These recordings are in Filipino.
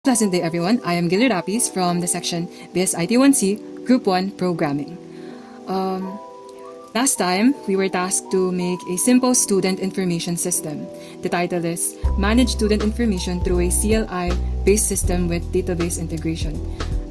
Pleasant day, everyone. I am Gilly Rapis from the section BSIT1C Group 1 Programming. Last time, we were tasked to make a simple student information system. The title is Manage Student Information Through a CLI-based System with Database Integration.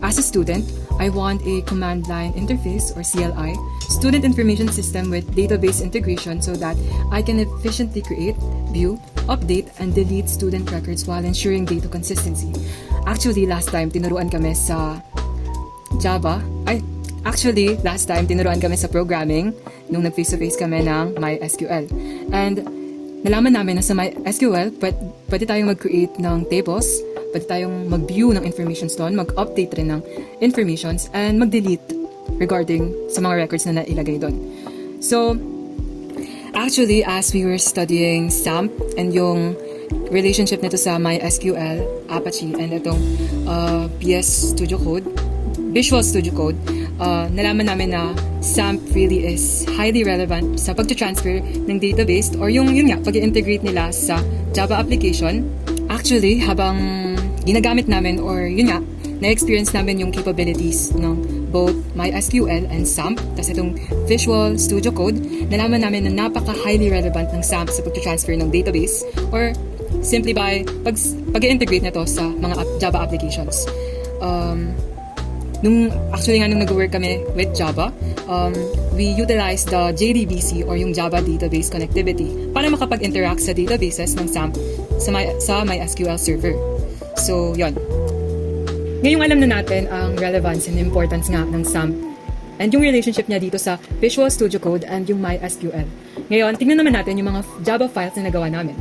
As a student, I want a command line interface or CLI, student information system with database integration so that I can efficiently create, view, update, and delete student records while ensuring data consistency. Actually, last time tinuruan kami sa Java. Last time tinuruan kami sa programming nung nag-face-to-face kami ng MySQL. And nalaman namin na sa MySQL, pwede tayong mag-create ng tables, pwede tayong mag-view ng informations doon, mag-update rin ng informations, and mag-delete regarding sa mga records na nailagay doon. So, actually, as we were studying SAMP and yung relationship nito sa MySQL, Apache, and itong Visual Studio Code, nalaman namin na SAMP really is highly relevant sa pag-transfer ng database or yung pag-integrate nila sa Java application. Actually, habang ginagamit namin or na-experience namin yung capabilities ng both MySQL and SAMP, tas itong Visual Studio Code, nalaman namin na napaka-highly relevant ng SAMP sa pag-transfer ng database or simply by pag-integrate nito sa mga Java applications. Nung nag-work kami with Java, we utilized the JDBC or yung Java Database Connectivity para makapag-interact sa databases ng SAMP sa MySQL server. So, yon. Ngayong alam na natin ang relevance and importance nga ng SAMP and yung relationship niya dito sa Visual Studio Code and yung MySQL. Ngayon, tingnan naman natin yung mga Java files na nagawa namin.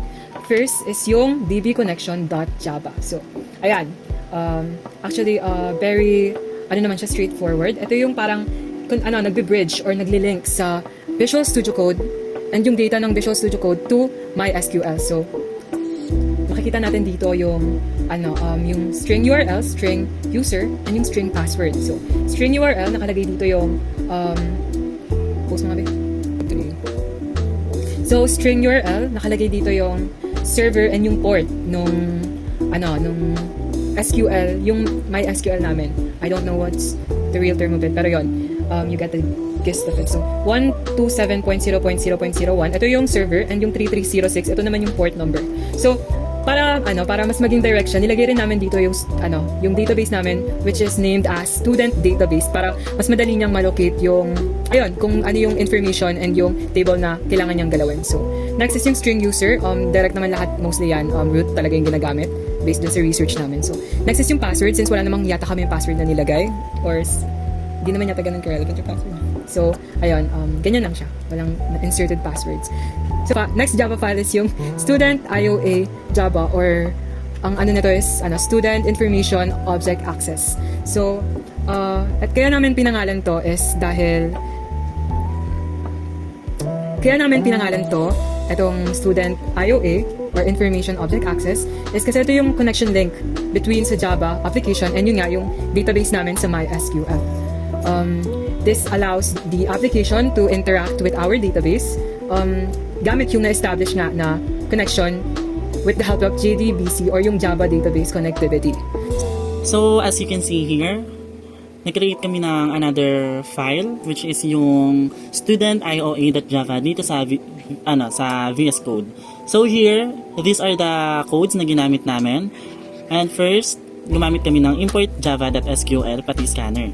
First is yung dbconnection.java. So, ayan. Very straightforward. Ito yung parang nagbe-bridge or naglilink sa Visual Studio Code and yung data ng Visual Studio Code to MySQL. So, makikita natin dito yung yung string URL, string user, and yung string password. So, string URL, nakalagay dito yung post mga So, string URL, nakalagay dito yung server and yung port nung SQL, yung MySQL namin. I don't know what's the real term of it, pero yon, you get the gist of it. So, 127.0.0.01, ito yung server, and yung 3306, ito naman yung port number. So, para mas maging direction, nilagay rin namin dito yung database namin, which is named as student database, para mas madali niyang malocate yung kung ano yung information and yung table na kailangan niyang galawin. So, next is yung string user. Direct naman lahat, mostly yan, root talaga yung ginagamit based dun sa research namin. So, next is yung password, since wala namang yata kami yung password na nilagay, or hindi naman yata ganun ka-relevant yung password. So, ganyan lang siya. Walang inserted passwords. So, next Java file is yung student IOA Java, or ang nito is student information object access. So, at kaya namin pinangalan to itong student IOA or information object access is kasi ito yung connection link between sa Java application and yung database namin sa MySQL. This allows the application to interact with our database gamit yung na-establish nga na connection with the help of JDBC or yung Java Database Connectivity. So, as you can see here, nag-create kami ng another file which is yung student.ioa.java dito sa VS Code. So here, these are the codes na ginamit namin. And first, gumamit kami ng import java.sql pati scanner.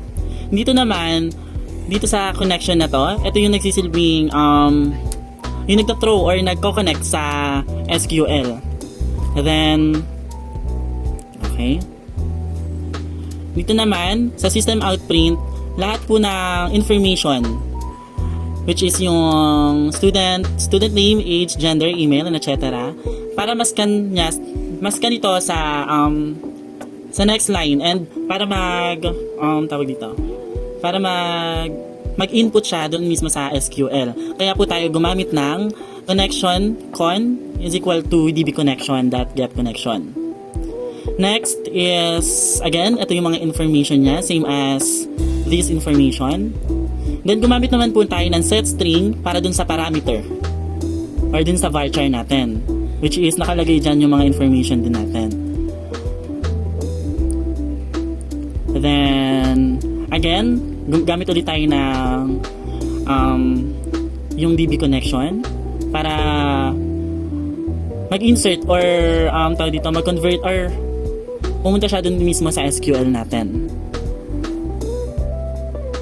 Dito sa connection na to, ito yung nagsisilbing yung nagta-throw or nagko-connect sa SQL. Then, okay. Dito naman, sa system outprint, lahat po ng information, which is yung student name, age, gender, email, and etc. Para mascan ito sa next line, and para mag-input siya doon mismo sa SQL. Kaya po tayo gumamit ng connection con is equal to dbconnection.getConnection. Next is, again, ito yung mga information niya, same as this information. Then, gumamit naman po tayo ng setString para dun sa parameter or dun sa varchar natin, which is nakalagay dyan yung mga information din natin. Then, again, gamit ulit tayo ng yung DB connection para mag-insert or tawag dito, mag-convert or pumunta siya dun mismo sa SQL natin.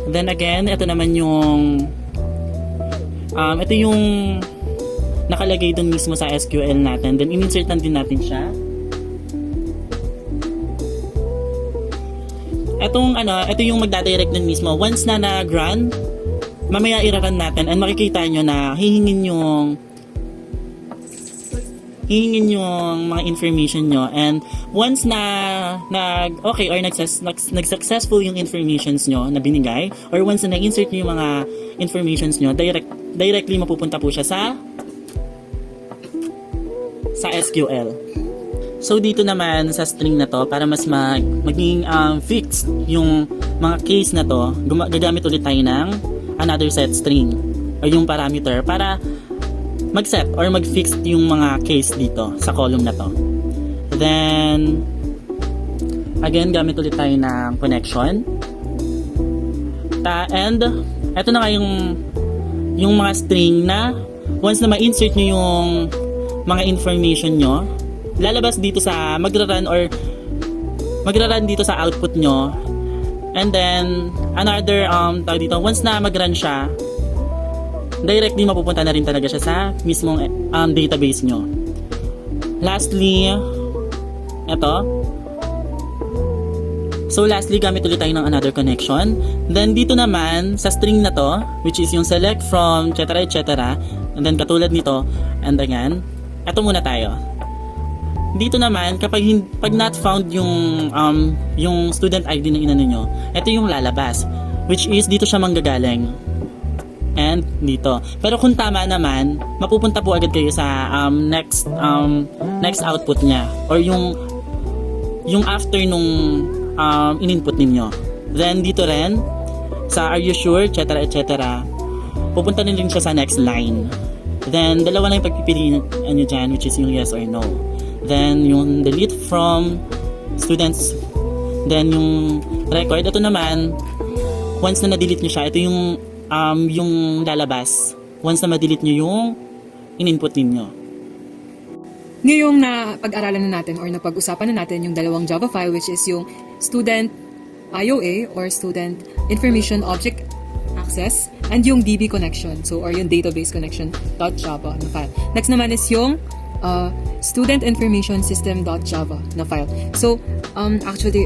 Then again, ito naman yung ito yung nakalagay dun mismo sa SQL natin. Then in-insert lang din natin siya. Ito yung magdadirect dun mismo. Once na nag-run, mamaya i-run natin and makikita nyo na hihingin yung mga information nyo, and once na okay or nag-successful yung informations nyo na binigay, or once na na-insert nyo yung mga informations nyo, directly mapupunta po siya sa SQL. So dito naman sa string na to, para mas maging fixed yung mga case na to, gagamit ulit tayo ng another set string or yung parameter para mag-set or mag-fix yung mga case dito sa column na to. Then again, gamit ulit tayo ng connection. And eto na nga yung mga string na once na ma-insert nyo yung mga information nyo, lalabas dito sa magra-run dito sa output nyo. And then another tawag dito, once na mag-run siya, directly mapupunta na rin talaga siya sa mismong database nyo. Lastly, gamit ulit tayo ng another connection. Then dito naman sa string na to, which is yung select from etc. And then katulad nito, and again, eto muna tayo. Dito naman, pag not found yung student ID na inano nyo, ito yung lalabas, which is dito siya manggagaling. And dito. Pero kung tama naman, mapupunta po agad kayo sa next output niya, or yung after nung in-input ninyo. Then dito rin, sa are you sure, etc. pupunta rin siya sa next line. Then dalawa na yung pagpipiliin nyo dyan, which is yung yes or no. Then yung delete from students, then yung record, ito naman once na na-delete nyo siya, ito yung lalabas once na ma-delete nyo yung in-input ninyo. Ngayong napag-aralan na natin or napag-usapan na natin yung dalawang Java file, which is yung student IOA or student information object access, and yung DB connection, so or yung database connection .java na file. Next naman is yung student information system.java na file. So actually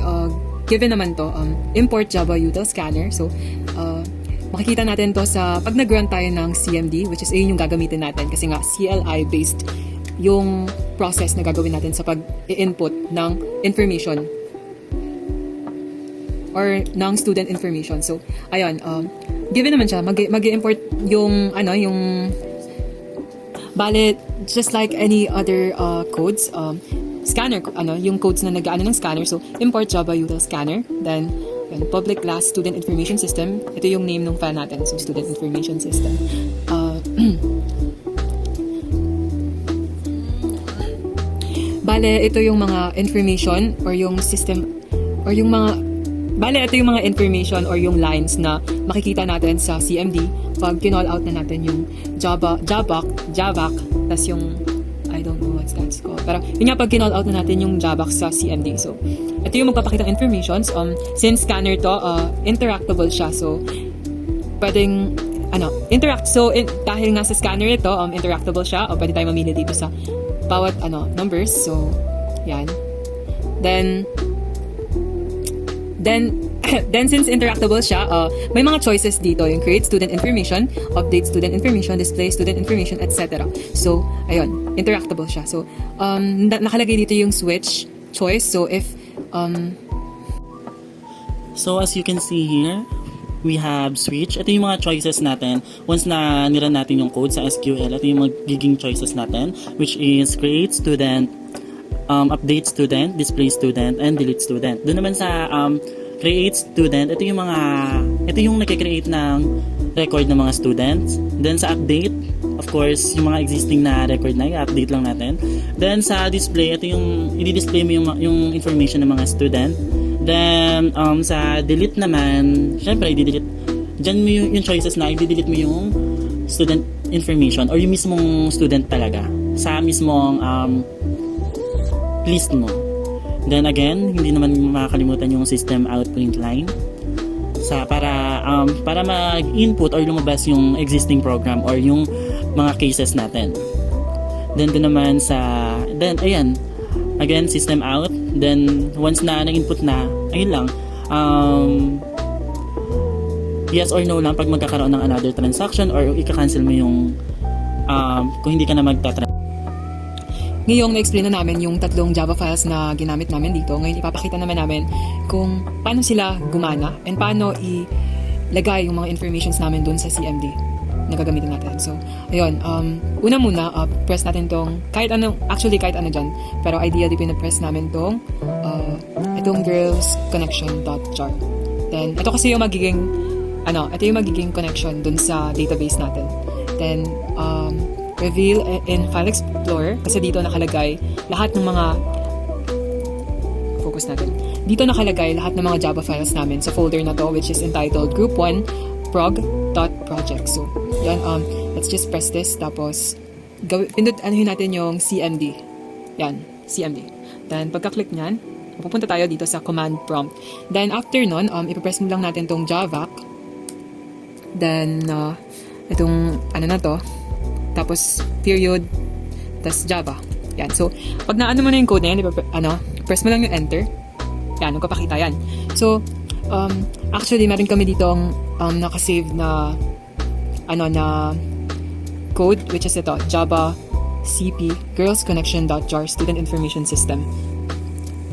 given naman to import Java util scanner. So makikita natin to sa pag nag-run tayo ng CMD, which is yung gagamitin natin kasi nga CLI based yung process na gagawin natin sa pag-input ng information or ng student information. So ayun, given naman siya, mag-import yung bale, just like any other codes, scanner, yung codes na nag-aano ng scanner. So, import Java util scanner. Then, public class student information system. Ito yung name ng file natin. So, student information system. Bale, ito yung mga information or yung system or yung mga ito yung mga information or yung lines na makikita natin sa CMD pag kinall out na natin yung Javac, tas yung, I don't know what that's called. Pero yun nga, pag kinall out na natin yung Javac sa CMD. So, ito yung magpapakita ng informations. Since scanner to, interactable siya. So, pwedeng, interact. So, dahil nga sa scanner ito, interactable siya, o pwede tayo mamili dito sa bawat, numbers. So, yan. Then since interactable siya, may mga choices dito, yung create student information, update student information, display student information, etc. So, ayun, interactable siya. So, nakalagay dito yung switch choice. So, So, as you can see here, we have switch. Ito yung mga choices natin. Once na niran natin yung code sa SQL, ito yung magiging choices natin, which is create student, update student, display student, and delete student. Doon naman sa create student, ito yung nagke-create ng record ng mga students. Then sa update, of course, yung mga existing na record na i-update lang natin. Then sa display, ito yung i-display mo yung information ng mga student. Then, sa delete naman, syempre, i-delete. Diyan mo yung choices na i-delete mo yung student information or yung mismong student talaga sa mismong list mo. Then again, hindi naman makakalimutan yung system out print line para mag-input or lumabas yung existing program or yung mga cases natin. Then doon naman ayan, again, system out. Then once na na-input na, ayun lang, yes or no lang pag magkakaroon ng another transaction or ika-cancel mo yung kung hindi ka na magta-transaction. Ngayong na-explain na namin yung tatlong Java files na ginamit namin dito. Ngayon ipapakita naman namin kung paano sila gumana and paano ilagay yung mga informations namin dun sa CMD na gagamitin natin. So, ayun. Una muna, press natin tong kahit ano dyan. Pero ideally, pinapress namin itong girlsconnection.jar. Then, ito kasi yung magiging connection dun sa database natin. Then, reveal in File Explorer kasi dito nakalagay lahat ng mga Dito nakalagay lahat ng mga Java files namin sa folder na to, which is entitled Group 1 prog.project. So, yan, let's just press this, tapos anuhin natin yung CMD. Yan, CMD. Then, pagka-click nyan, pupunta tayo dito sa command prompt. Then, after nun, ipapress mo lang natin tong Java. Then, itong, tapos, period, tas Java. Yan. So, pag naano mo na yung code na yan, press mo lang yung enter. Yan, magpapakita yan. So, actually, meron kami ditong nakasave na code, which is ito, Java CP girlsconnection.jar student information system.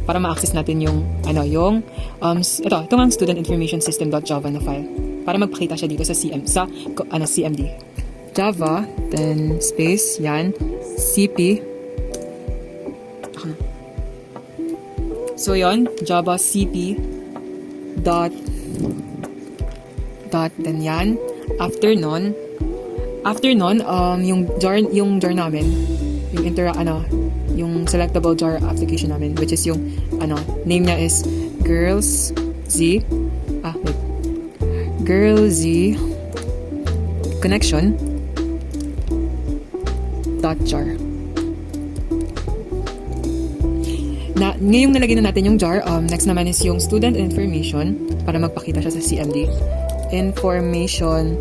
Para ma-access natin yung ito ang student information system.java na file. Para magpakita siya dito sa CMD. Java, then space, yan, CP. So, yon, Java CP then yan. After nun, yung jar namin, yung selectable jar application namin, which is yung, name niya is girlz connection .jar. Ngayong nalagay na natin yung jar, next naman is yung student information para magpakita siya sa CMD. Information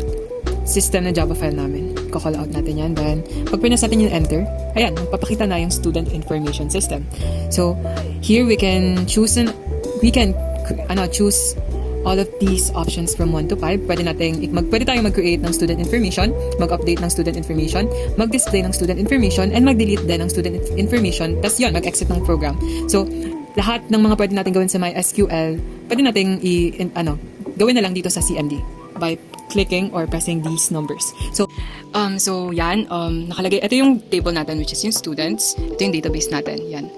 system na Java file namin. Call out natin yan. Then, pag pinas natin yung enter, ayan, magpapakita na yung student information system. So, here we can choose all of these options from 1 to 5. Pwede tayong mag-create ng student information, mag-update ng student information, mag-display ng student information, and mag-delete din ng student information. Tapos yun, mag-exit ng program. So, lahat ng mga pwede natin gawin sa MySQL, pwede natin gawin na lang dito sa CMD by clicking or pressing these numbers. So yan, nakalagay, ito yung table natin, which is yung students. Ito yung database natin, yan.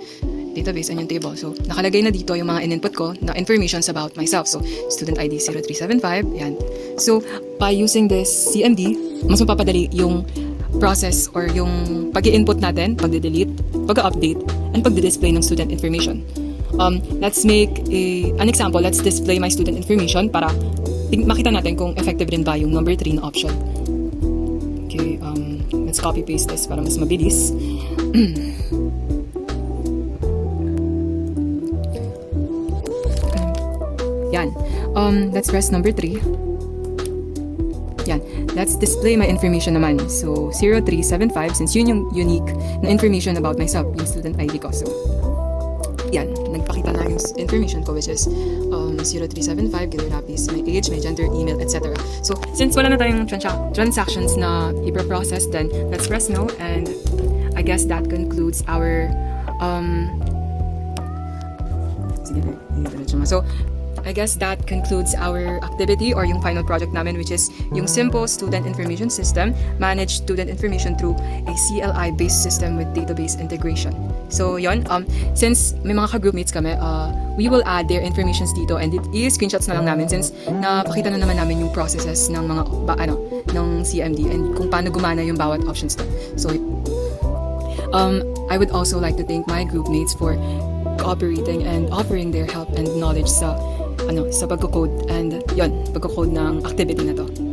Database and yung table. So, nakalagay na dito yung mga in-input ko na informations about myself. So, student ID 0375, yan. So, by using this CMD, mas mapapadali yung process or yung pag-i-input natin, pag-delete, pag-update, and pag-display ng student information. Let's make an example. Let's display my student information para makita natin kung effective rin ba yung number 3 na option. Okay, let's copy-paste this para mas mabilis. Yan. Let's press number 3. Yan. Let's display my information naman. So, 0375, since yun yung unique na information about myself, yung student ID ko. So, yan. Nagpakita na yung information ko, which is 0375, Gilder Lapis, my age, my gender, email, etc. So, since wala na tayong transactions na i-process, then let's press no. And I guess that concludes our So, I guess that concludes our activity or yung final project namin, which is yung simple student information system, manage student information through a CLI-based system with database integration. So, yon, since may mga ka-groupmates kami, we will add their informations dito and i-screenshots na lang namin since napakita na naman namin yung processes ng mga, ng CMD and kung paano gumana yung bawat options to. So, I would also like to thank my groupmates for cooperating and offering their help and knowledge sa pagko-code and pagko-code ng activity na to.